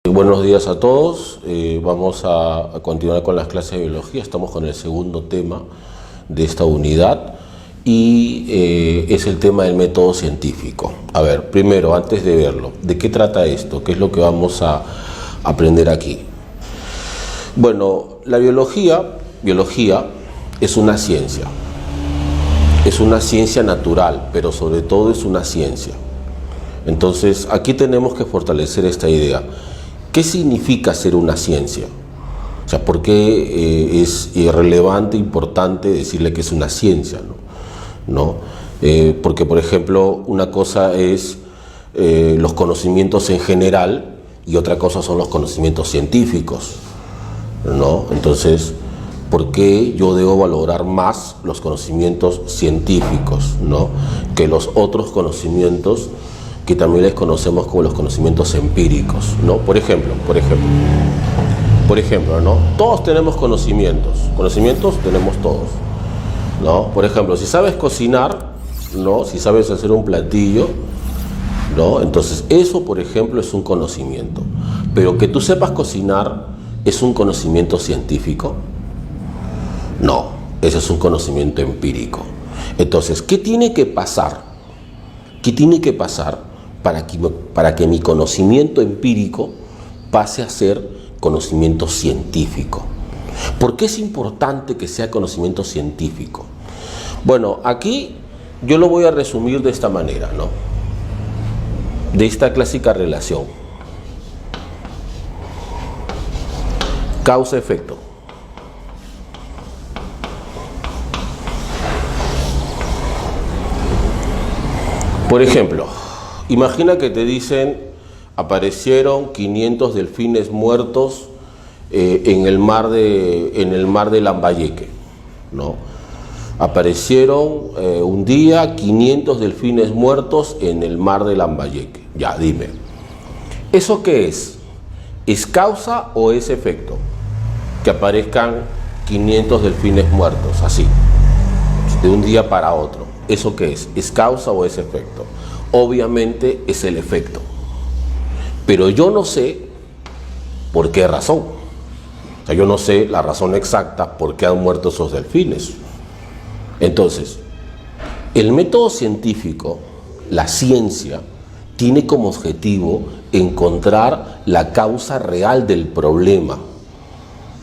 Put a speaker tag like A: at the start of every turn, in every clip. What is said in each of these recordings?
A: Buenos días a todos. Vamos a continuar con las clases de biología. Estamos con el segundo tema de esta unidad y es el tema del método científico. A ver, primero, antes de verlo, ¿de qué trata esto? ¿Qué es lo que vamos a aprender aquí? Bueno, la biología es una ciencia. Es una ciencia natural, pero sobre todo es una ciencia. Entonces, aquí tenemos que fortalecer esta idea. ¿Qué significa ser una ciencia? O sea, ¿por qué es relevante, importante decirle que es una ciencia? ¿No? Porque, por ejemplo, una cosa es los conocimientos en general y otra cosa son los conocimientos científicos, ¿no? Entonces, ¿por qué yo debo valorar más los conocimientos científicos, ¿no?, que los otros conocimientos que también les conocemos como los conocimientos empíricos, ¿no? Por ejemplo, ¿no? Todos tenemos conocimientos tenemos todos, ¿no? Por ejemplo, si sabes cocinar, ¿no?, si sabes hacer un platillo, ¿no?, entonces eso, por ejemplo, es un conocimiento. Pero que tú sepas cocinar, ¿es un conocimiento científico? No, ese es un conocimiento empírico. Entonces, ¿qué tiene que pasar? Para que mi conocimiento empírico pase a ser conocimiento científico? ¿Por qué es importante que sea conocimiento científico? Bueno, aquí yo lo voy a resumir de esta manera, ¿no?, de esta clásica relación. Causa-efecto. Por ejemplo, imagina que te dicen, aparecieron 500 delfines muertos en el mar de Lambayeque, ¿no? Aparecieron un día 500 delfines muertos en el mar de Lambayeque. Ya, dime, ¿eso qué es? ¿Es causa o es efecto? Que aparezcan 500 delfines muertos, así, de un día para otro. ¿Eso qué es? ¿Es causa o es efecto? Obviamente es el efecto. Pero yo no sé por qué razón. O sea, yo no sé la razón exacta por qué han muerto esos delfines. Entonces, el método científico, la ciencia, tiene como objetivo encontrar la causa real del problema.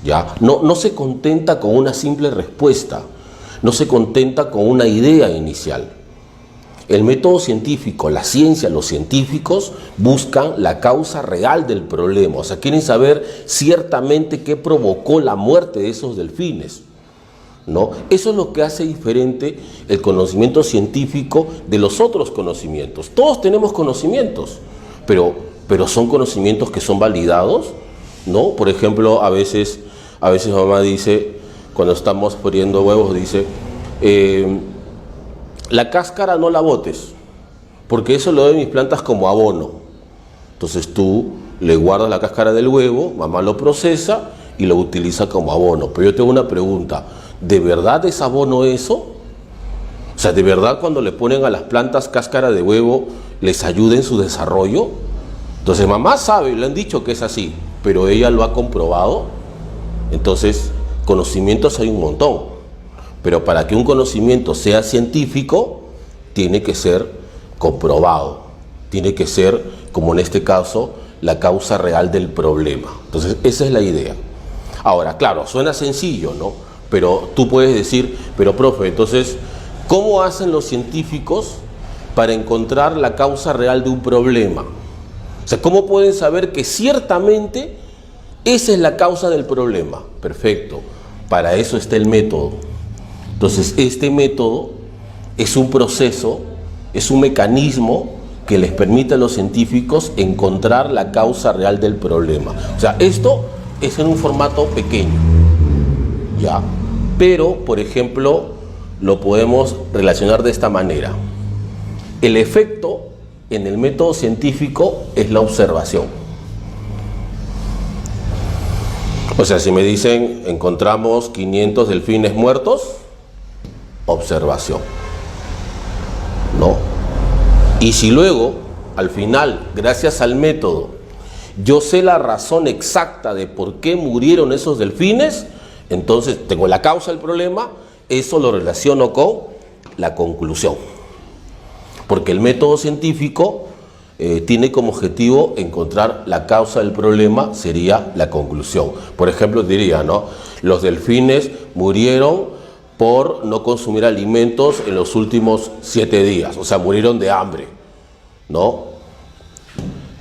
A: ¿Ya? No se contenta con una simple respuesta. No se contenta con una idea inicial. El método científico, la ciencia, los científicos buscan la causa real del problema. O sea, quieren saber ciertamente qué provocó la muerte de esos delfines, ¿no? Eso es lo que hace diferente el conocimiento científico de los otros conocimientos. Todos tenemos conocimientos, pero son conocimientos que son validados, ¿no? Por ejemplo, a veces mamá dice, cuando estamos poniendo huevos, dice, la cáscara no la botes, porque eso lo doy a mis plantas como abono. Entonces tú le guardas la cáscara del huevo, mamá lo procesa y lo utiliza como abono. Pero yo tengo una pregunta, ¿de verdad es abono eso? O sea, ¿de verdad cuando le ponen a las plantas cáscara de huevo les ayuda en su desarrollo? Entonces mamá sabe, le han dicho que es así, pero ella lo ha comprobado. Entonces, conocimientos hay un montón, pero para que un conocimiento sea científico tiene que ser comprobado, tiene que ser, como en este caso, la causa real del problema. Entonces esa es la idea. Ahora, claro, suena sencillo, ¿no? Pero tú puedes decir, pero profe, entonces, ¿cómo hacen los científicos para encontrar la causa real de un problema? O sea, ¿cómo pueden saber que ciertamente esa es la causa del problema? Perfecto, para eso está el método. Entonces, este método es un proceso, es un mecanismo que les permite a los científicos encontrar la causa real del problema. O sea, esto es en un formato pequeño, ¿ya? Pero, por ejemplo, lo podemos relacionar de esta manera. El efecto en el método científico es la observación. O sea, si me dicen, encontramos 500 delfines muertos, observación, ¿no? Y si luego, al final, gracias al método, yo sé la razón exacta de por qué murieron esos delfines, entonces tengo la causa del problema, eso lo relaciono con la conclusión. Porque el método científico tiene como objetivo encontrar la causa del problema, sería la conclusión. Por ejemplo, diría, ¿no? Los delfines murieron por no consumir alimentos en los últimos 7 días, o sea, murieron de hambre, ¿no?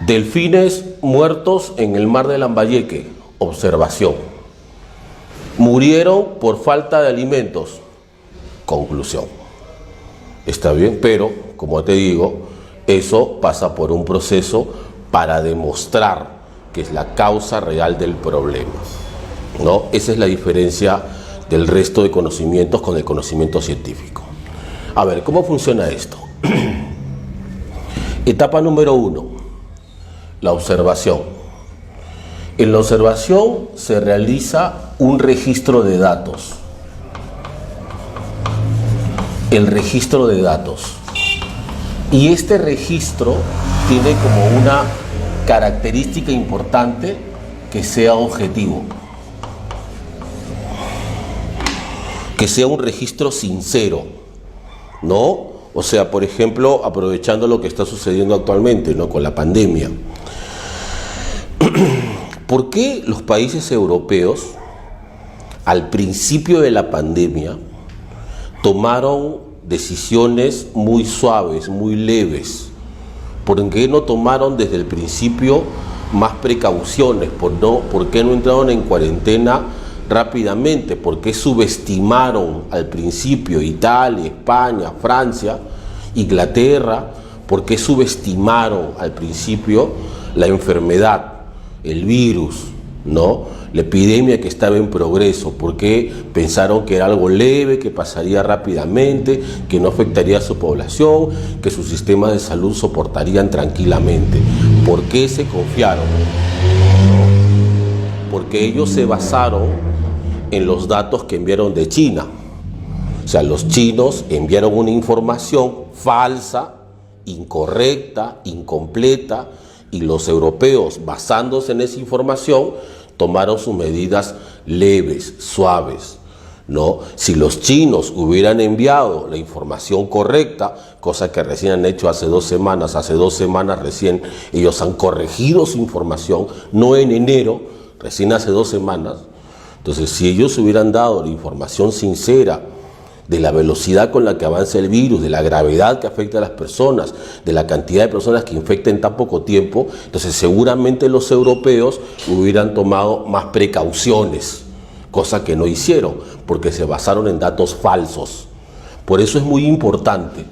A: Delfines muertos en el mar de Lambayeque, observación. Murieron por falta de alimentos, conclusión. Está bien, pero, como te digo, eso pasa por un proceso para demostrar que es la causa real del problema, ¿no? Esa es la diferencia del resto de conocimientos con el conocimiento científico. A ver, ¿cómo funciona esto? Etapa número 1, la observación. En la observación se realiza un registro de datos. El registro de datos. Y este registro tiene como una característica importante que sea objetivo. Que sea un registro sincero, ¿no? O sea, por ejemplo, aprovechando lo que está sucediendo actualmente, ¿no? Con la pandemia. ¿Por qué los países europeos, al principio de la pandemia, tomaron decisiones muy suaves, muy leves? ¿Por qué no tomaron desde el principio más precauciones? ¿Por qué no entraron en cuarentena rápidamente? ¿Por qué subestimaron al principio Italia, España, Francia, Inglaterra? ¿Por qué subestimaron al principio la enfermedad, el virus, ¿no? La epidemia que estaba en progreso? ¿Por qué pensaron que era algo leve, que pasaría rápidamente, que no afectaría a su población, que sus sistemas de salud soportarían tranquilamente? ¿Por qué se confiaron? Porque ellos se basaron en los datos que enviaron de China. O sea, los chinos enviaron una información falsa, incorrecta, incompleta, y los europeos, basándose en esa información, tomaron sus medidas leves, suaves, ¿no? Si los chinos hubieran enviado la información correcta, cosa que recién han hecho hace 2 semanas recién ellos han corregido su información, no en enero, recién hace 2 semanas. Entonces, si ellos hubieran dado la información sincera de la velocidad con la que avanza el virus, de la gravedad que afecta a las personas, de la cantidad de personas que infecta en tan poco tiempo, entonces seguramente los europeos hubieran tomado más precauciones, cosa que no hicieron, porque se basaron en datos falsos. Por eso es muy importante,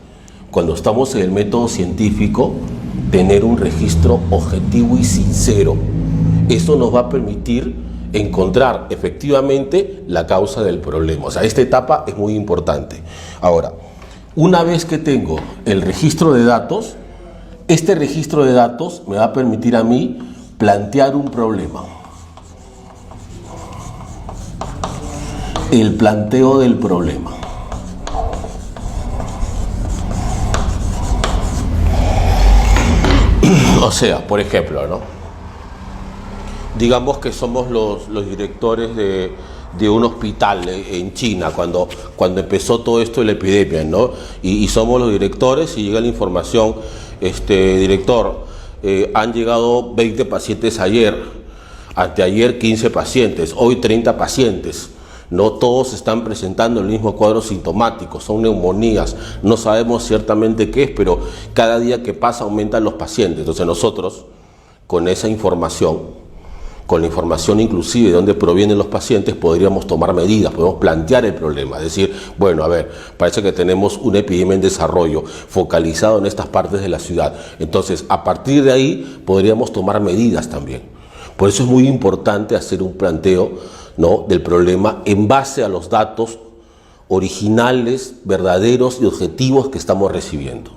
A: cuando estamos en el método científico, tener un registro objetivo y sincero. Eso nos va a permitir encontrar efectivamente la causa del problema. O sea, esta etapa es muy importante. Ahora, una vez que tengo el registro de datos, este registro de datos me va a permitir a mí plantear un problema. El planteo del problema. O sea, por ejemplo, ¿no? Digamos que somos los directores de un hospital en China cuando empezó todo esto de la epidemia, ¿no? Y somos los directores y llega la información, director, han llegado 20 pacientes ayer, anteayer 15 pacientes, hoy 30 pacientes. No todos están presentando el mismo cuadro sintomático, son neumonías, no sabemos ciertamente qué es, pero cada día que pasa aumentan los pacientes. Entonces nosotros, con esa información, con la información inclusive de dónde provienen los pacientes, podríamos tomar medidas, podemos plantear el problema, es decir, bueno, a ver, parece que tenemos una epidemia en desarrollo focalizado en estas partes de la ciudad, entonces a partir de ahí podríamos tomar medidas también. Por eso es muy importante hacer un planteo, ¿no?, del problema en base a los datos originales, verdaderos y objetivos que estamos recibiendo.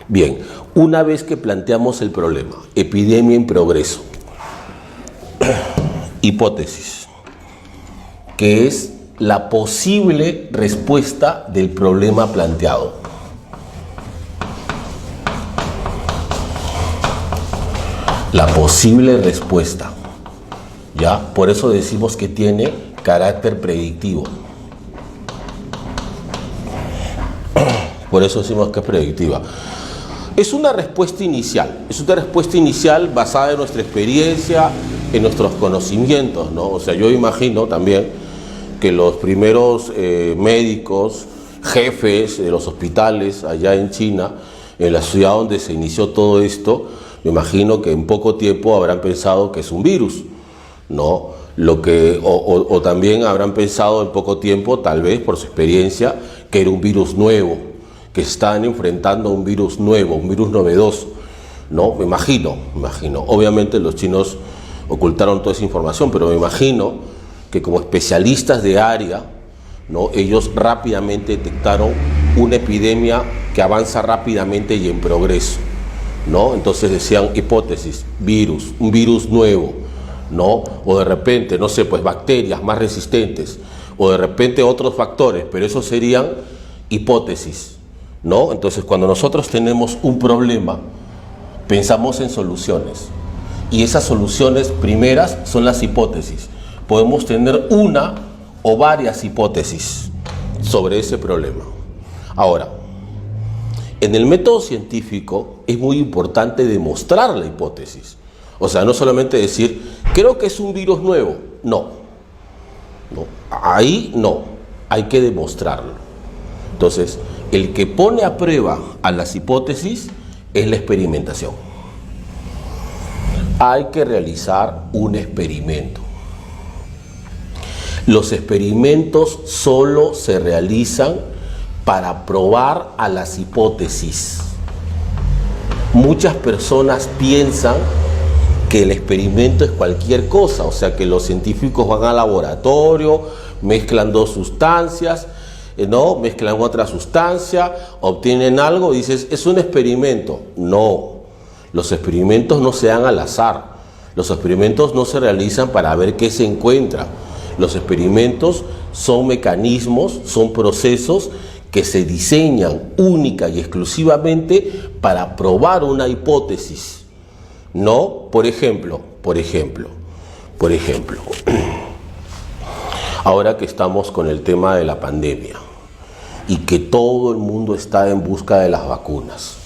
A: Bien, una vez que planteamos el problema, epidemia en progreso, hipótesis, que es la posible respuesta del problema planteado. la posible respuesta. ¿Ya? Por eso decimos que tiene carácter predictivo. Por eso decimos que es predictiva. Es una respuesta inicial. Es una respuesta inicial basada en nuestra experiencia, en nuestros conocimientos, ¿no? O sea, yo imagino también que los primeros médicos, jefes de los hospitales allá en China, en la ciudad donde se inició todo esto, me imagino que en poco tiempo habrán pensado que es un virus, ¿no? O también habrán pensado en poco tiempo, tal vez por su experiencia, que era un virus nuevo, que están enfrentando a un virus nuevo, un virus novedoso, ¿no? Me imagino. Obviamente los chinos ocultaron toda esa información, pero me imagino que como especialistas de área, ¿no? Ellos rápidamente detectaron una epidemia que avanza rápidamente y en progreso, ¿no? Entonces decían hipótesis, virus, un virus nuevo, ¿no? O de repente, no sé, pues bacterias más resistentes, o de repente otros factores, pero esos serían hipótesis, ¿no? Entonces cuando nosotros tenemos un problema, pensamos en soluciones, y esas soluciones primeras son las hipótesis. Podemos tener una o varias hipótesis sobre ese problema. Ahora, en el método científico es muy importante demostrar la hipótesis. O sea, no solamente decir, creo que es un virus nuevo. No. Ahí no. Hay que demostrarlo. Entonces, el que pone a prueba a las hipótesis es la experimentación. Hay que realizar un experimento. Los experimentos solo se realizan para probar a las hipótesis. Muchas personas piensan que el experimento es cualquier cosa, o sea que los científicos van al laboratorio, mezclan dos sustancias, ¿no? Mezclan otra sustancia, obtienen algo y dices, es un experimento. No, los experimentos no se dan al azar, los experimentos no se realizan para ver qué se encuentra. Los experimentos son mecanismos, son procesos que se diseñan única y exclusivamente para probar una hipótesis. No, por ejemplo, ahora que estamos con el tema de la pandemia y que todo el mundo está en busca de las vacunas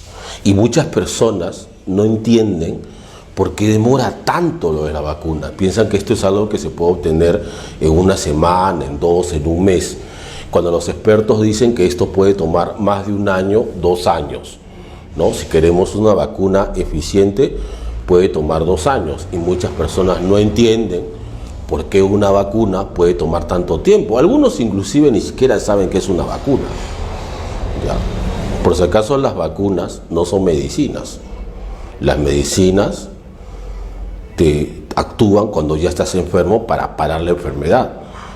A: y muchas personas no entienden por qué demora tanto lo de la vacuna. Piensan que esto es algo que se puede obtener en una semana, en dos, en un mes, cuando los expertos dicen que esto puede tomar más de un año, 2 años, ¿no? Si queremos una vacuna eficiente, puede tomar 2 años y muchas personas no entienden por qué una vacuna puede tomar tanto tiempo. Algunos inclusive ni siquiera saben qué es una vacuna. ¿Ya? Por si acaso, las vacunas no son medicinas. Las medicinas te actúan cuando ya estás enfermo para parar la enfermedad.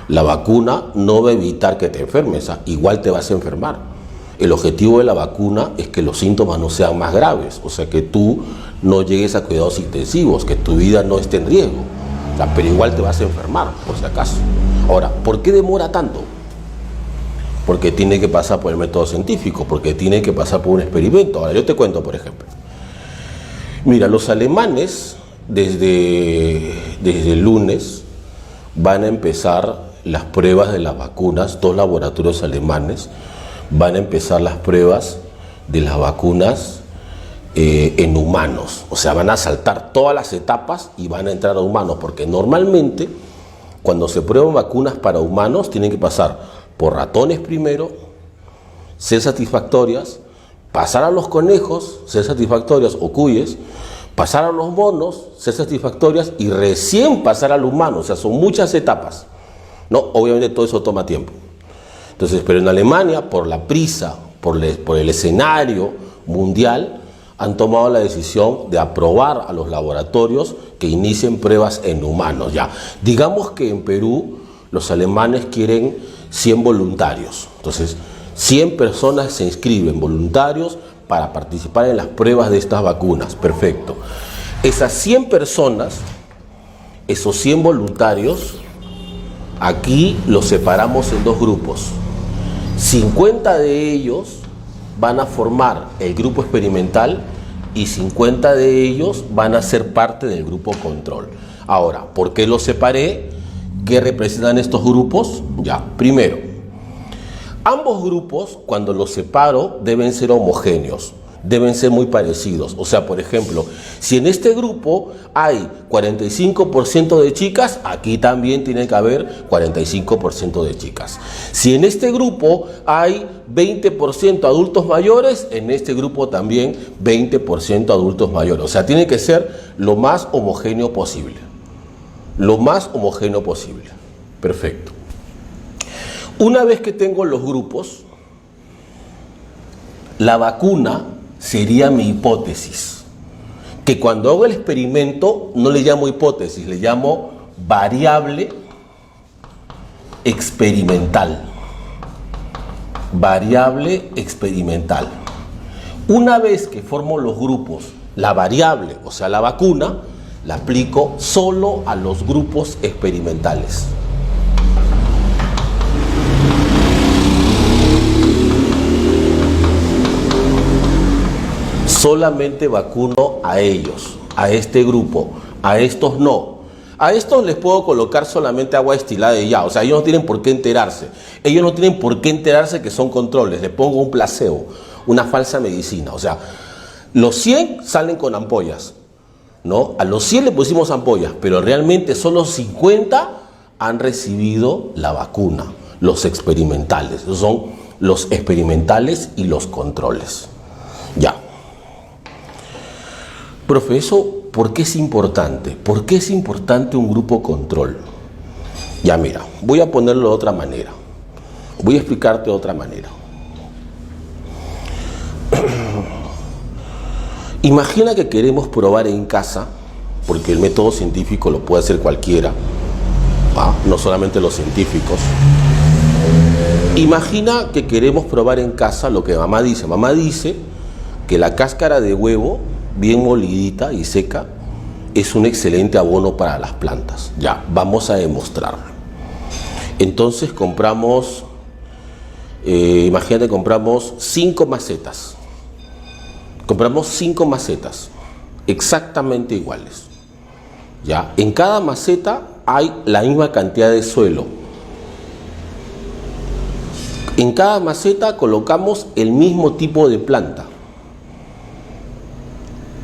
A: La vacuna no va a evitar que te enfermes, igual te vas a enfermar. El objetivo de la vacuna es que los síntomas no sean más graves, o sea que tú no llegues a cuidados intensivos, que tu vida no esté en riesgo, o sea, pero igual te vas a enfermar, por si acaso. Ahora, ¿por qué demora tanto? Porque tiene que pasar por el método científico, porque tiene que pasar por un experimento. Ahora, yo te cuento, por ejemplo. Mira, los alemanes desde el lunes van a empezar las pruebas de las vacunas. 2 laboratorios alemanes van a empezar las pruebas de las vacunas en humanos. O sea, van a saltar todas las etapas y van a entrar a humanos, porque normalmente cuando se prueban vacunas para humanos tienen que pasar por ratones primero, ser satisfactorias, pasar a los conejos, ser satisfactorias, o cuyes, pasar a los monos, ser satisfactorias, y recién pasar al humano. O sea, son muchas etapas, ¿no? Obviamente todo eso toma tiempo. Entonces, pero en Alemania, por la prisa, por el escenario mundial, han tomado la decisión de aprobar a los laboratorios que inicien pruebas en humanos. Ya, digamos que en Perú los alemanes quieren 100 voluntarios. Entonces, 100 personas se inscriben, voluntarios, para participar en las pruebas de estas vacunas. Perfecto. Esas 100 personas, esos 100 voluntarios, aquí los separamos en 2 grupos. 50 de ellos van a formar el grupo experimental y 50 de ellos van a ser parte del grupo control. Ahora, ¿por qué los separé? ¿Qué representan estos grupos? Ya, primero, ambos grupos, cuando los separo, deben ser homogéneos, deben ser muy parecidos. O sea, por ejemplo, si en este grupo hay 45% de chicas, aquí también tiene que haber 45% de chicas. Si en este grupo hay 20% adultos mayores, en este grupo también 20% adultos mayores. O sea, tiene que ser lo más homogéneo posible. Lo más homogéneo posible. Perfecto. Una vez que tengo los grupos, la vacuna sería mi hipótesis. Que cuando hago el experimento no le llamo hipótesis, le llamo variable experimental. Variable experimental. Una vez que formo los grupos, la variable, o sea, la vacuna, la aplico solo a los grupos experimentales. Solamente vacuno a ellos, a este grupo, a estos no. A estos les puedo colocar solamente agua destilada y ya, o sea, ellos no tienen por qué enterarse. Ellos no tienen por qué enterarse que son controles, les pongo un placebo, una falsa medicina. O sea, los 100 salen con ampollas, ¿no? A los 100 le pusimos ampollas, pero realmente solo 50 han recibido la vacuna, los experimentales. Esos son los experimentales y los controles. Ya. Profe, ¿por qué es importante? ¿Por qué es importante un grupo control? Ya mira, voy a ponerlo de otra manera. Voy a explicarte de otra manera. Imagina que queremos probar en casa, porque el método científico lo puede hacer cualquiera, no solamente los científicos. Imagina que queremos probar en casa lo que mamá dice. Mamá dice que la cáscara de huevo, bien molidita y seca, es un excelente abono para las plantas. Ya, vamos a demostrarlo. Entonces compramos, imagínate, compramos 5 macetas. Compramos 5 macetas, exactamente iguales. Ya, en cada maceta hay la misma cantidad de suelo. En cada maceta colocamos el mismo tipo de planta.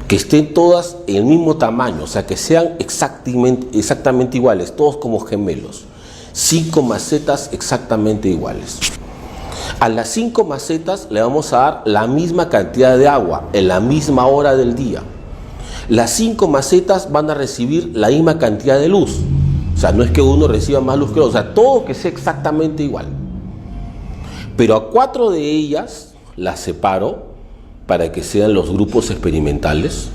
A: Que estén todas en el mismo tamaño, o sea, que sean exactamente iguales, todos como gemelos. 5 macetas exactamente iguales. A las 5 macetas le vamos a dar la misma cantidad de agua en la misma hora del día. Las 5 macetas van a recibir la misma cantidad de luz. O sea, no es que uno reciba más luz que otro, o sea, todo que sea exactamente igual. Pero a 4 de ellas las separo para que sean los grupos experimentales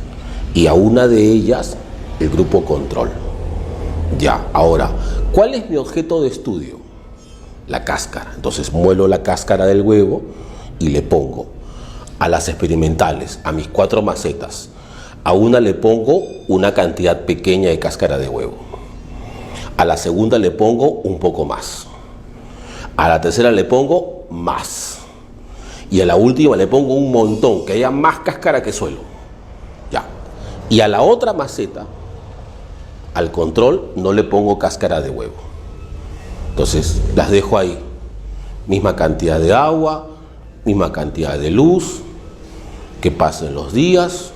A: y a una de ellas el grupo control. Ya, ahora, ¿cuál es mi objeto de estudio? La cáscara. Entonces muelo la cáscara del huevo y le pongo a las experimentales, a mis 4 macetas. A una le pongo una cantidad pequeña de cáscara de huevo. A la segunda le pongo un poco más. A la tercera le pongo más. Y a la última le pongo un montón, que haya más cáscara que suelo. Ya. Y a la otra maceta, al control, no le pongo cáscara de huevo. Entonces las dejo ahí. Misma cantidad de agua, misma cantidad de luz, que pasen los días.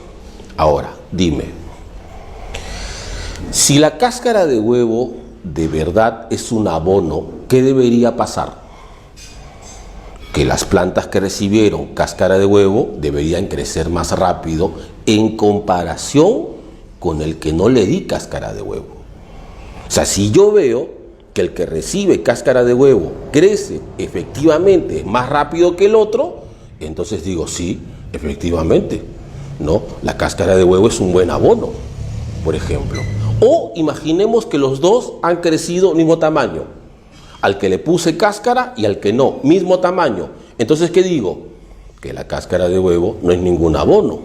A: Ahora, dime, si la cáscara de huevo de verdad es un abono, ¿qué debería pasar? Que las plantas que recibieron cáscara de huevo deberían crecer más rápido en comparación con el que no le di cáscara de huevo. O sea, si yo veo que el que recibe cáscara de huevo crece efectivamente más rápido que el otro, entonces digo, sí, efectivamente, ¿no? La cáscara de huevo es un buen abono, por ejemplo. O imaginemos que los dos han crecido al mismo tamaño. Al que le puse cáscara y al que no, mismo tamaño. Entonces, ¿qué digo? Que la cáscara de huevo no es ningún abono.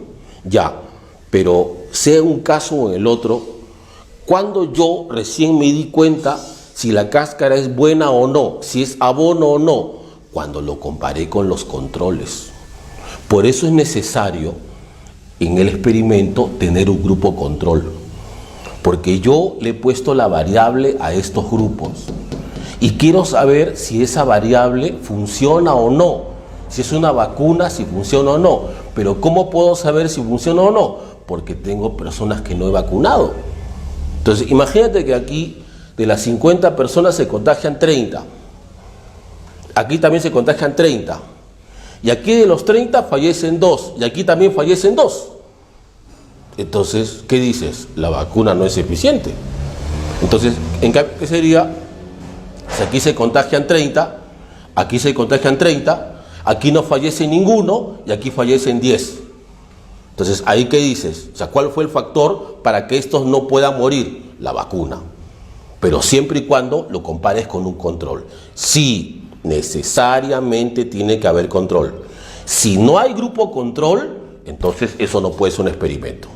A: Ya, pero sea un caso o en el otro, cuando yo recién me di cuenta si la cáscara es buena o no, si es abono o no, cuando lo comparé con los controles. Por eso es necesario en el experimento tener un grupo control, porque yo le he puesto la variable a estos grupos y quiero saber si esa variable funciona o no, si es una vacuna, si funciona o no. Pero ¿cómo puedo saber si funciona o no? Porque tengo personas que no he vacunado. Entonces imagínate que aquí de las 50 personas se contagian 30, aquí también se contagian 30, y aquí de los 30 fallecen 2, y aquí también fallecen 2. Entonces, ¿qué dices? La vacuna no es eficiente. Entonces, en cambio, ¿qué sería? Si aquí se contagian 30, aquí se contagian 30, aquí no fallece ninguno y aquí fallecen 10. Entonces, ¿ahí qué dices? O sea, ¿cuál fue el factor para que estos no puedan morir? La vacuna. Pero siempre y cuando lo compares con un control. Sí, necesariamente tiene que haber control. Si no hay grupo control, entonces eso no puede ser un experimento.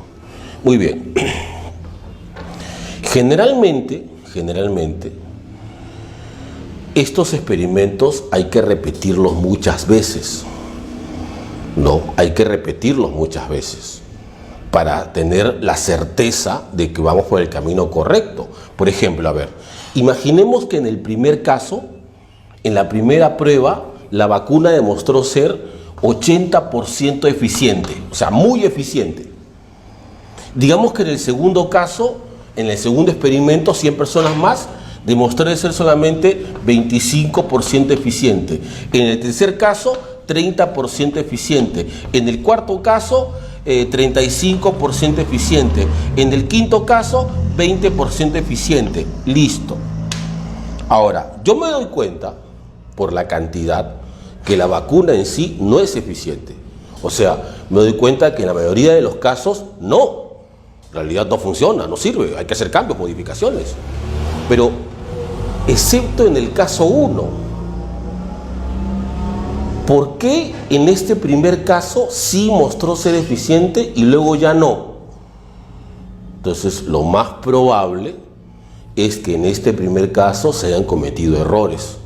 A: Muy bien. Generalmente, estos experimentos hay que repetirlos muchas veces. No, hay que repetirlos muchas veces para tener la certeza de que vamos por el camino correcto. Por ejemplo, a ver, imaginemos que en el primer caso, en la primera prueba, la vacuna demostró ser 80% eficiente, o sea, muy eficiente. Digamos que en el segundo caso, en el segundo experimento, 100 personas más, demostró ser solamente 25% eficiente. En el tercer caso, 30% eficiente. En el cuarto caso, 35% eficiente. En el quinto caso, 20% eficiente. Listo. Ahora, yo me doy cuenta, por la cantidad, que la vacuna en sí no es eficiente. O sea, me doy cuenta que en la mayoría de los casos, no. En realidad no funciona, no sirve. Hay que hacer cambios, modificaciones. Pero, excepto en el caso 1, ¿por qué en este primer caso sí mostró ser eficiente y luego ya no? Entonces, lo más probable es que en este primer caso se hayan cometido errores.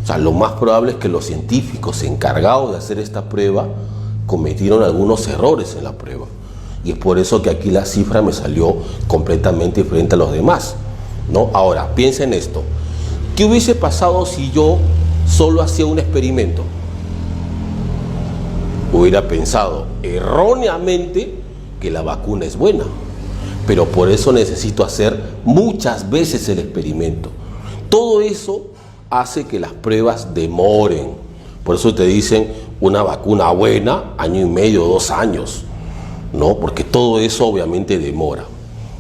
A: O sea, lo más probable es que los científicos encargados de hacer esta prueba cometieron algunos errores en la prueba. Y es por eso que aquí la cifra me salió completamente diferente a los demás, ¿no? Ahora, piensa en esto. ¿Qué hubiese pasado si yo solo hacía un experimento? Hubiera pensado erróneamente que la vacuna es buena, pero por eso necesito hacer muchas veces el experimento. Todo eso hace que las pruebas demoren. Por eso te dicen una vacuna buena, 1 año y medio, 2 años, ¿no? Porque todo eso obviamente demora.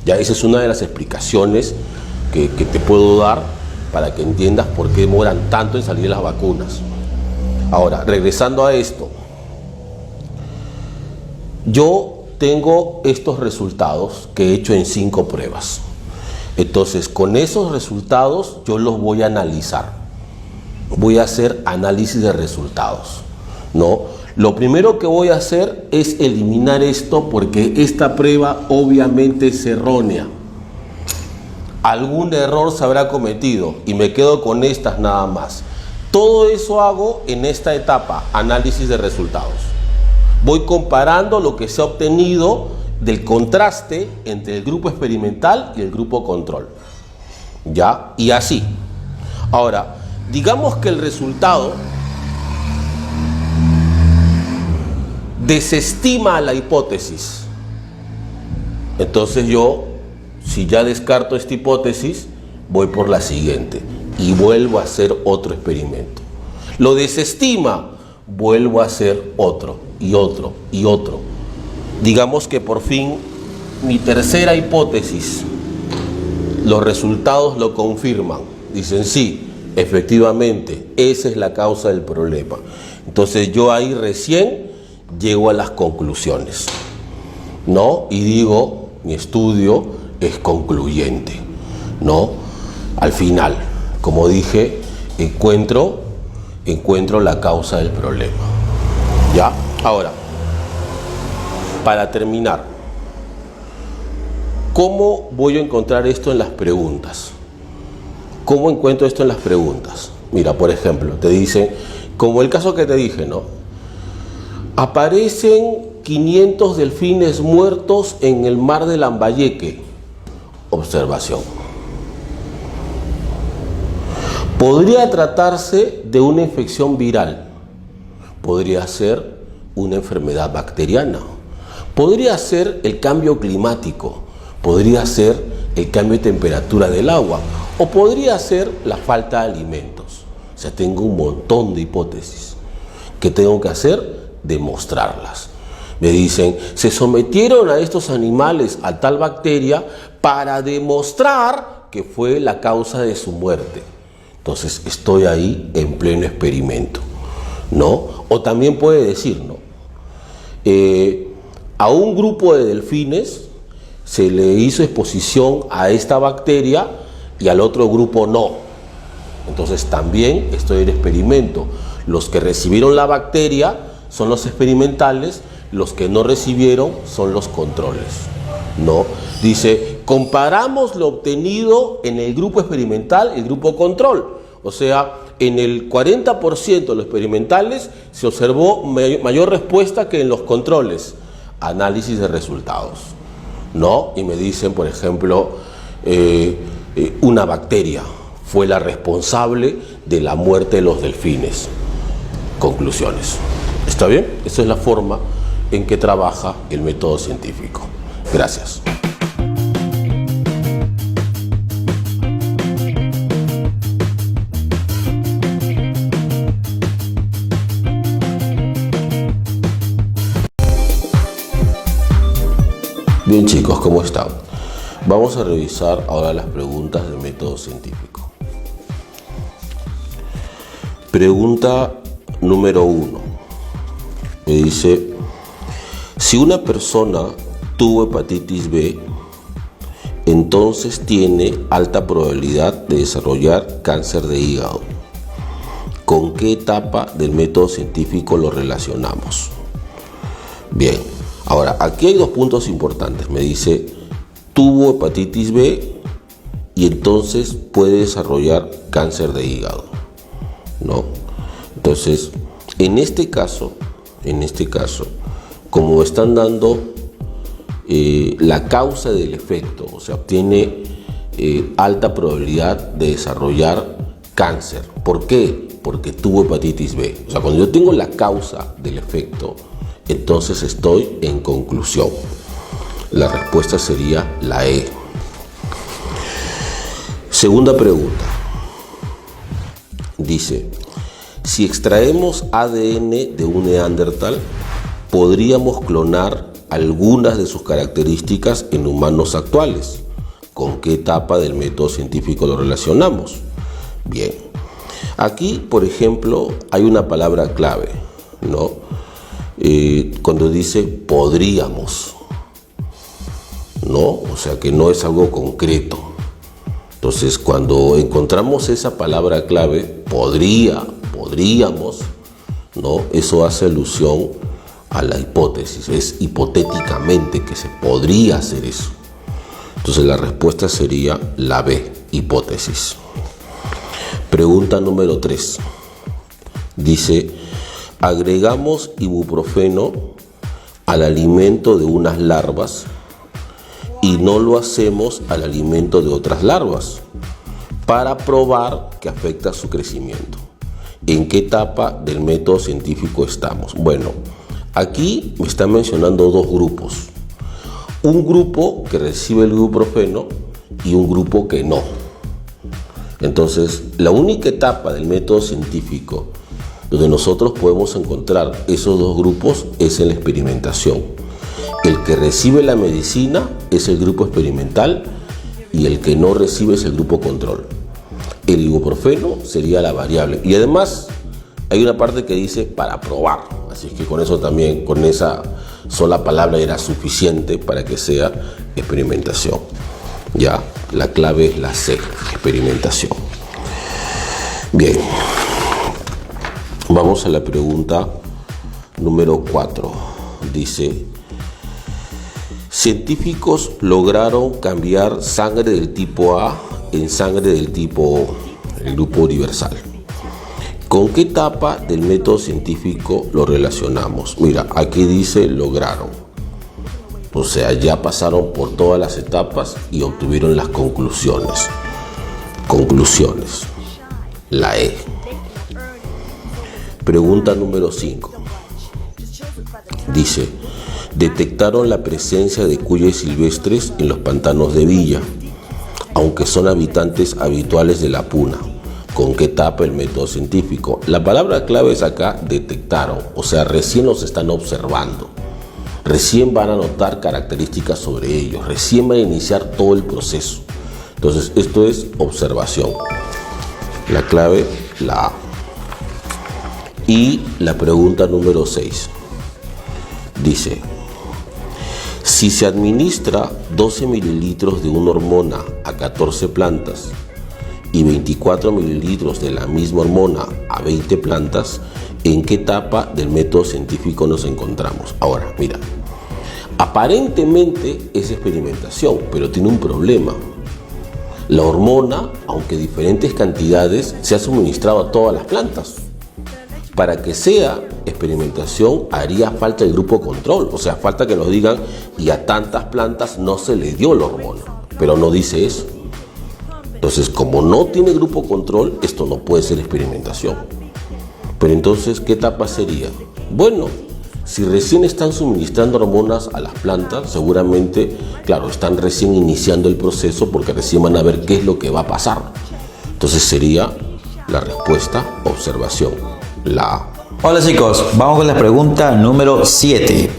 A: Ya esa es una de las explicaciones que te puedo dar para que entiendas por qué demoran tanto en salir las vacunas. Ahora, regresando a esto, yo tengo estos resultados que he hecho en 5 pruebas. Entonces, con esos resultados yo los voy a analizar. Voy a hacer análisis de resultados, ¿no? Lo primero que voy a hacer es eliminar esto porque esta prueba obviamente es errónea. Algún error se habrá cometido y me quedo con estas nada más. Todo eso hago en esta etapa, análisis de resultados. Voy comparando lo que se ha obtenido del contraste entre el grupo experimental y el grupo control. ¿Ya? Y así. Ahora, digamos que el resultado desestima la hipótesis. Entonces yo, si ya descarto esta hipótesis, voy por la siguiente y vuelvo a hacer otro experimento. Lo desestima, vuelvo a hacer otro y otro y otro. Digamos que por fin mi tercera hipótesis, los resultados lo confirman. Dicen sí, efectivamente, esa es la causa del problema. Entonces yo ahí recién llego a las conclusiones, ¿no? Y digo, mi estudio es concluyente, ¿no? Al final, como dije, encuentro la causa del problema. ¿Ya? Ahora, para terminar, ¿cómo voy a encontrar esto en las preguntas? ¿Cómo encuentro esto en las preguntas? Mira, por ejemplo, te dicen, como el caso que te dije, ¿no? Aparecen 500 delfines muertos en el mar de Lambayeque. Observación. Podría tratarse de una infección viral, podría ser una enfermedad bacteriana, podría ser el cambio climático, podría ser el cambio de temperatura del agua o podría ser la falta de alimentos. O sea, tengo un montón de hipótesis. ¿Qué tengo que hacer? Demostrarlas. Me dicen, se sometieron a estos animales a tal bacteria para demostrar que fue la causa de su muerte. Entonces estoy ahí en pleno experimento, ¿no? O también puede decir, ¿no? A un grupo de delfines se le hizo exposición a esta bacteria y al otro grupo no. Entonces también estoy en experimento. Los que recibieron la bacteria son los experimentales, los que no recibieron son los controles, ¿no? Dice, comparamos lo obtenido en el grupo experimental y el grupo control. O sea, en el 40% de los experimentales se observó mayor respuesta que en los controles. Análisis de resultados, ¿no? Y me dicen, por ejemplo, una bacteria fue la responsable de la muerte de los delfines. Conclusiones. ¿Está bien? Esa es la forma en que trabaja el método científico. Gracias. Bien chicos, ¿cómo están? Vamos a revisar ahora las preguntas del método científico. Pregunta número 1. Me dice, si una persona tuvo hepatitis B, entonces tiene alta probabilidad de desarrollar cáncer de hígado. ¿Con qué etapa del método científico lo relacionamos? Bien, ahora aquí hay 2 puntos importantes. Me dice, tuvo hepatitis B y entonces puede desarrollar cáncer de hígado, ¿no? Entonces, en este caso, como están dando la causa del efecto, o sea, tiene alta probabilidad de desarrollar cáncer. ¿Por qué? Porque tuvo hepatitis B. O sea, cuando yo tengo la causa del efecto, entonces estoy en conclusión. La respuesta sería la E. Segunda pregunta. Dice, si extraemos ADN de un neandertal, podríamos clonar algunas de sus características en humanos actuales. ¿Con qué etapa del método científico lo relacionamos? Bien, aquí, por ejemplo, hay una palabra clave, ¿no? Cuando dice podríamos, ¿no? O sea, que no es algo concreto. Entonces, cuando encontramos esa palabra clave, podríamos, ¿no? Eso hace alusión a la hipótesis. Es hipotéticamente que se podría hacer eso. Entonces, la respuesta sería la B, hipótesis. Pregunta número 3. Dice, agregamos ibuprofeno al alimento de unas larvas y no lo hacemos al alimento de otras larvas para probar que afecta su crecimiento. ¿En qué etapa del método científico estamos? Bueno, aquí me están mencionando 2 grupos. Un grupo que recibe el ibuprofeno y un grupo que no. Entonces, la única etapa del método científico donde nosotros podemos encontrar esos 2 grupos es en la experimentación. El que recibe la medicina es el grupo experimental y el que no recibe es el grupo control. El ibuprofeno sería la variable. Y además hay una parte que dice para probar. Así que con eso también, con esa sola palabra era suficiente para que sea experimentación. Ya, la clave es la C, experimentación. Bien, vamos a la pregunta número 4. Dice, científicos lograron cambiar sangre del tipo A en sangre del tipo O, el grupo universal. ¿Con qué etapa del método científico lo relacionamos? Mira, aquí dice lograron. O sea, ya pasaron por todas las etapas y obtuvieron las conclusiones. Conclusiones. La E. Pregunta número 5. Dice, detectaron la presencia de cuyes silvestres en los pantanos de Villa, aunque son habitantes habituales de la Puna. ¿Con qué etapa el método científico? La palabra clave es acá, detectaron, o sea, recién los están observando. Recién van a notar características sobre ellos, recién van a iniciar todo el proceso. Entonces, esto es observación. La clave, la A. Y la pregunta número 6. Dice, si se administra 12 mililitros de una hormona a 14 plantas y 24 mililitros de la misma hormona a 20 plantas, ¿en qué etapa del método científico nos encontramos? Ahora, mira, aparentemente es experimentación, pero tiene un problema. La hormona, aunque diferentes cantidades, se ha suministrado a todas las plantas. Para que sea experimentación haría falta el grupo control, o sea, falta que nos digan y a tantas plantas no se le dio la hormona, pero no dice eso. Entonces, como no tiene grupo control, esto no puede ser experimentación. Pero entonces, ¿qué etapa sería? Bueno, si recién están suministrando hormonas a las plantas, seguramente, claro, están recién iniciando el proceso porque recién van a ver qué es lo que va a pasar. Entonces sería la respuesta, observación, la A.
B: Hola chicos, vamos con la pregunta número 7.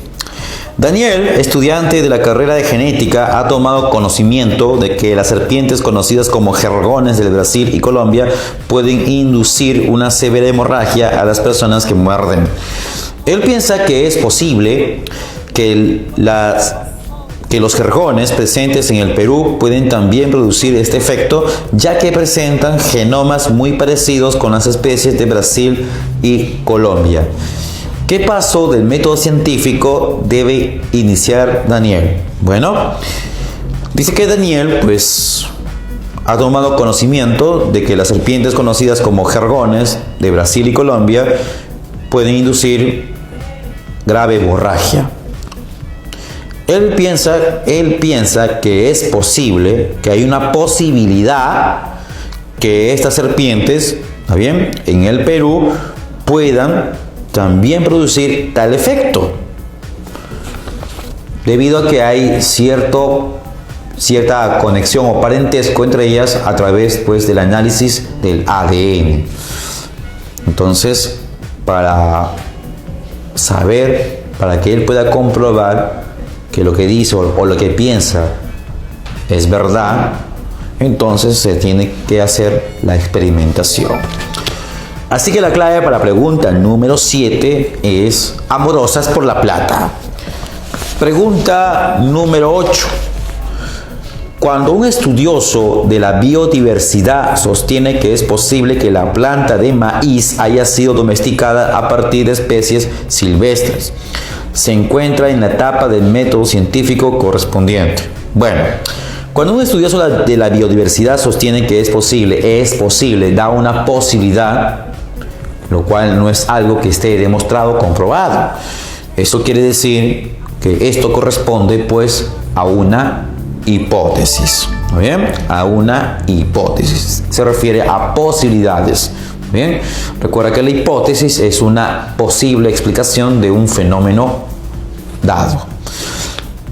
B: Daniel, estudiante de la carrera de genética, ha tomado conocimiento de que las serpientes conocidas como jergones del Brasil y Colombia pueden inducir una severa hemorragia a las personas que muerden. Él piensa que es posible que los jergones presentes en el Perú pueden también producir este efecto, ya que presentan genomas muy parecidos con las especies de Brasil y Colombia. ¿Qué paso del método científico debe iniciar Daniel? Bueno, dice que Daniel pues ha tomado conocimiento de que las serpientes conocidas como jergones de Brasil y Colombia pueden inducir grave hemorragia. Él piensa que es posible, que hay una posibilidad que estas serpientes, ¿está bien?, en el Perú puedan también producir tal efecto, debido a que hay cierta conexión o parentesco entre ellas a través pues del análisis del ADN. Entonces, para que él pueda comprobar que lo que dice o lo que piensa es verdad, entonces se tiene que hacer la experimentación. Así que la clave para la pregunta número 7 es amorosas por la plata. Pregunta número 8. Cuando un estudioso de la biodiversidad sostiene que es posible que la planta de maíz haya sido domesticada a partir de especies silvestres, se encuentra en la etapa del método científico correspondiente. Bueno, cuando un estudioso de la biodiversidad sostiene que es posible, da una posibilidad, lo cual no es algo que esté demostrado, comprobado. Eso quiere decir que esto corresponde pues a una hipótesis. ¿Está bien? A una hipótesis. Se refiere a posibilidades. Bien, recuerda que la hipótesis es una posible explicación de un fenómeno dado.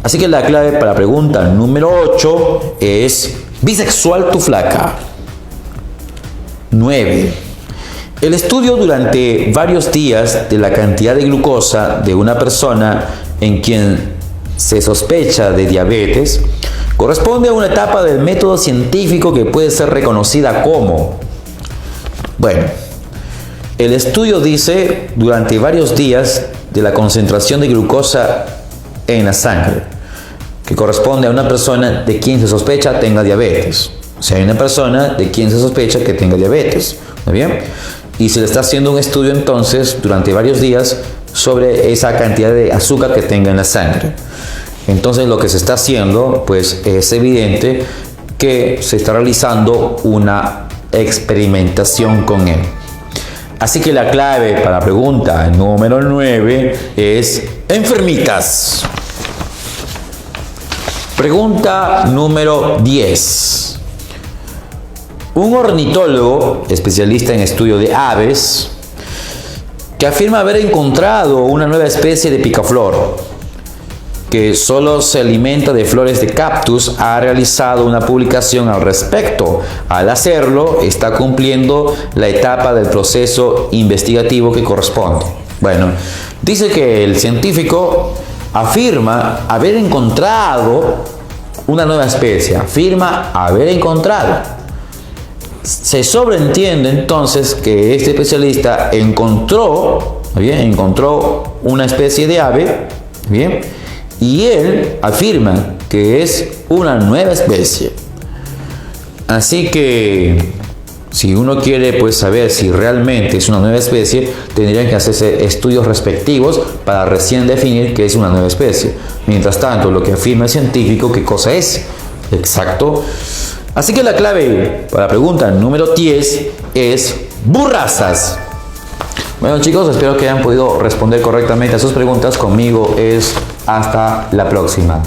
B: Así que la clave para la pregunta número 8 es bisexual tu flaca. 9. El estudio durante varios días de la cantidad de glucosa de una persona en quien se sospecha de diabetes corresponde a una etapa del método científico que puede ser reconocida como... Bueno, el estudio dice durante varios días de la concentración de glucosa en la sangre, que corresponde a una persona de quien se sospecha tenga diabetes. O sea, hay una persona de quien se sospecha que tenga diabetes. ¿Está bien? Y se le está haciendo un estudio entonces durante varios días sobre esa cantidad de azúcar que tenga en la sangre. Entonces lo que se está haciendo pues es evidente que se está realizando una experimentación con él. Así que la clave para la pregunta número 9 es enfermitas. Pregunta número 10. Un ornitólogo, especialista en estudio de aves, que afirma haber encontrado una nueva especie de picaflor, que solo se alimenta de flores de cactus, ha realizado una publicación al respecto. Al hacerlo, está cumpliendo la etapa del proceso investigativo que corresponde. Bueno, dice que el científico afirma haber encontrado una nueva especie, afirma haber encontrado. Se sobreentiende entonces que este especialista encontró una especie de ave, ¿bien? Y él afirma que es una nueva especie. Así que si uno quiere pues saber si realmente es una nueva especie, tendrían que hacerse estudios respectivos para recién definir qué es una nueva especie. Mientras tanto, lo que afirma el científico, ¿qué cosa es? Exacto. Así que la clave para la pregunta número 10 es burrasas. Bueno chicos, espero que hayan podido responder correctamente a sus preguntas. Conmigo es hasta la próxima.